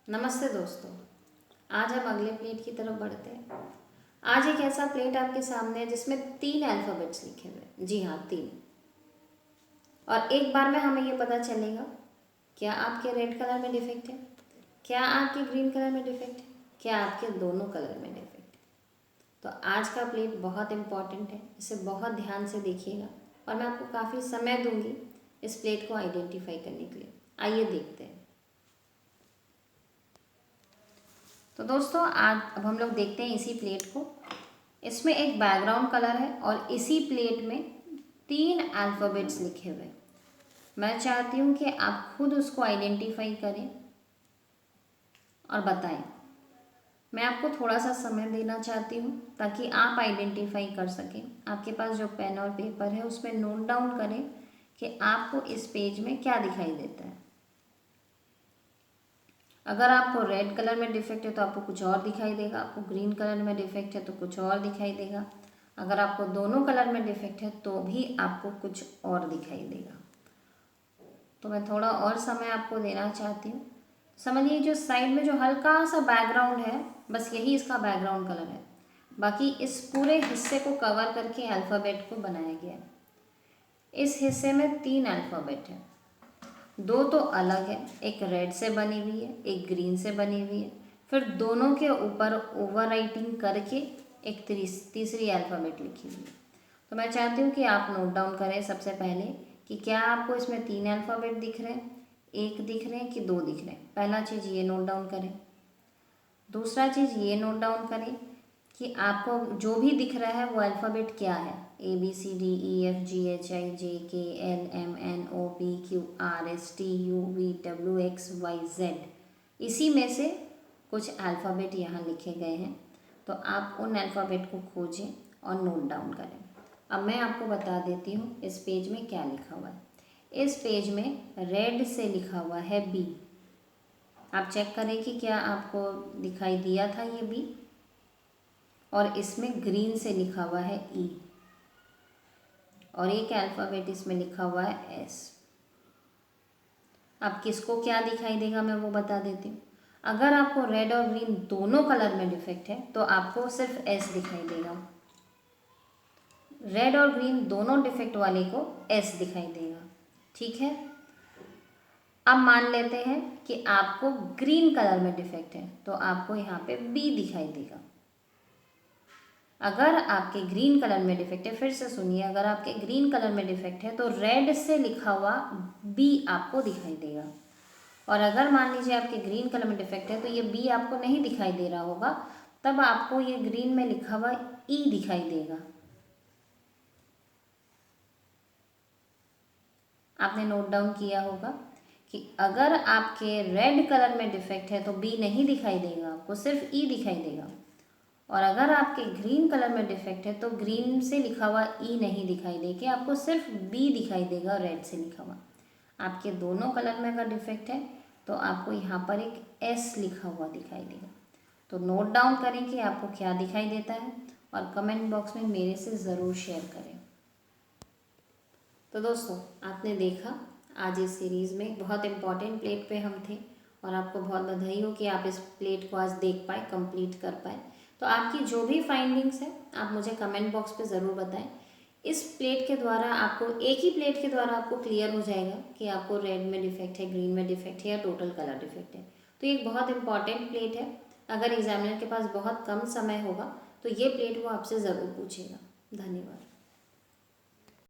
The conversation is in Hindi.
नमस्ते दोस्तों। आज हम अगले प्लेट की तरफ बढ़ते हैं। आज एक ऐसा प्लेट आपके सामने है जिसमें 3 अल्फ़ाबेट्स लिखे हुए हैं। जी हाँ, 3। और एक बार में हमें ये पता चलेगा क्या आपके रेड कलर में डिफेक्ट है, क्या आपके ग्रीन कलर में डिफेक्ट है, क्या आपके दोनों कलर में डिफेक्ट है। तो आज का प्लेट बहुत इम्पॉर्टेंट है, इसे बहुत ध्यान से देखिएगा और मैं आपको काफ़ी समय दूंगी इस प्लेट को आइडेंटिफाई करने के लिए। आइए देखते हैं। तो दोस्तों आज अब हम लोग देखते हैं इसी प्लेट को। इसमें एक बैकग्राउंड कलर है और इसी प्लेट में 3 अल्फ़ाबेट्स लिखे हुए। मैं चाहती हूँ कि आप खुद उसको आइडेंटिफाई करें और बताएं। मैं आपको थोड़ा सा समय देना चाहती हूँ ताकि आप आइडेंटिफाई कर सकें। आपके पास जो पेन और पेपर है उसमें नोट डाउन करें कि आपको इस पेज में क्या दिखाई देता है। अगर आपको रेड कलर में डिफेक्ट है तो आपको कुछ और दिखाई देगा, आपको ग्रीन कलर में डिफेक्ट है तो कुछ और दिखाई देगा, अगर आपको दोनों कलर में डिफेक्ट है तो भी आपको कुछ और दिखाई देगा। तो मैं थोड़ा और समय आपको देना चाहती हूँ। समझिए जो साइड में जो हल्का सा बैकग्राउंड है बस यही इसका बैकग्राउंड कलर है, बाकी इस पूरे हिस्से को कवर करके अल्फ़ाबेट को बनाया गया है। इस हिस्से में 3 अल्फ़ाबेट है, 2 तो अलग है, एक रेड से बनी हुई है, एक ग्रीन से बनी हुई है। फिर दोनों के ऊपर ओवर राइटिंग करके एक तीसरी अल्फ़ाबेट लिखी हुई है। तो मैं चाहती हूँ कि आप नोट डाउन करें सबसे पहले कि क्या आपको इसमें 3 अल्फ़ाबेट दिख रहे हैं, एक दिख रहे हैं कि 2 दिख रहे हैं। पहला चीज़ ये नोट डाउन करें। दूसरा चीज़ ये नोट डाउन करें कि आपको जो भी दिख रहा है वो अल्फ़ाबेट क्या है। ABCDEFGHIJKLMNOPQRSTUVWXYZ, इसी में से कुछ अल्फ़ाबेट यहाँ लिखे गए हैं। तो आप उन अल्फ़ाबेट को खोजें और नोट डाउन करें। अब मैं आपको बता देती हूँ इस पेज में क्या लिखा हुआ है। इस पेज में रेड से लिखा हुआ है बी। आप चेक करें कि क्या आपको दिखाई दिया था ये बी। और इसमें ग्रीन से लिखा हुआ है ई और एक अल्फ़ाबेट इसमें लिखा हुआ है एस। अब किसको क्या दिखाई देगा मैं वो बता देती हूँ। अगर आपको रेड और ग्रीन दोनों कलर में डिफेक्ट है तो आपको सिर्फ एस दिखाई देगा। रेड और ग्रीन दोनों डिफेक्ट वाले को एस दिखाई देगा। ठीक है। अब मान लेते हैं कि आपको ग्रीन कलर में डिफेक्ट है तो आपको यहाँ पे बी दिखाई देगा। अगर आपके ग्रीन कलर में डिफेक्ट है, फिर से सुनिए, अगर आपके ग्रीन कलर में डिफेक्ट है तो रेड से लिखा हुआ बी आपको दिखाई देगा। और अगर मान लीजिए आपके ग्रीन कलर में डिफेक्ट है तो ये बी आपको नहीं दिखाई दे रहा होगा, तब आपको ये ग्रीन में लिखा हुआ ई दिखाई देगा। आपने नोट डाउन किया होगा कि अगर आपके रेड कलर में डिफेक्ट है तो बी नहीं दिखाई देगा, आपको सिर्फ ई दिखाई देगा। और अगर आपके ग्रीन कलर में डिफेक्ट है तो ग्रीन से लिखा हुआ ई नहीं दिखाई देगा, आपको सिर्फ बी दिखाई देगा रेड से लिखा हुआ। आपके दोनों कलर में अगर डिफेक्ट है तो आपको यहाँ पर एक एस लिखा हुआ दिखाई देगा। तो नोट डाउन करें कि आपको क्या दिखाई देता है और कमेंट बॉक्स में मेरे से ज़रूर शेयर करें। तो दोस्तों आपने देखा आज इस सीरीज़ में बहुत इम्पॉर्टेंट प्लेट पे हम थे और आपको बहुत बधाई हो कि आप इस प्लेट को आज देख पाए, कंप्लीट कर पाए। तो आपकी जो भी फाइंडिंग्स है आप मुझे कमेंट बॉक्स पे ज़रूर बताएं। इस प्लेट के द्वारा आपको, एक ही प्लेट के द्वारा आपको क्लियर हो जाएगा कि आपको रेड में डिफेक्ट है, ग्रीन में डिफेक्ट है या टोटल कलर डिफेक्ट है। तो ये एक बहुत इंपॉर्टेंट प्लेट है। अगर एग्जामिनर के पास बहुत कम समय होगा तो ये प्लेट वो आपसे ज़रूर पूछेगा। धन्यवाद।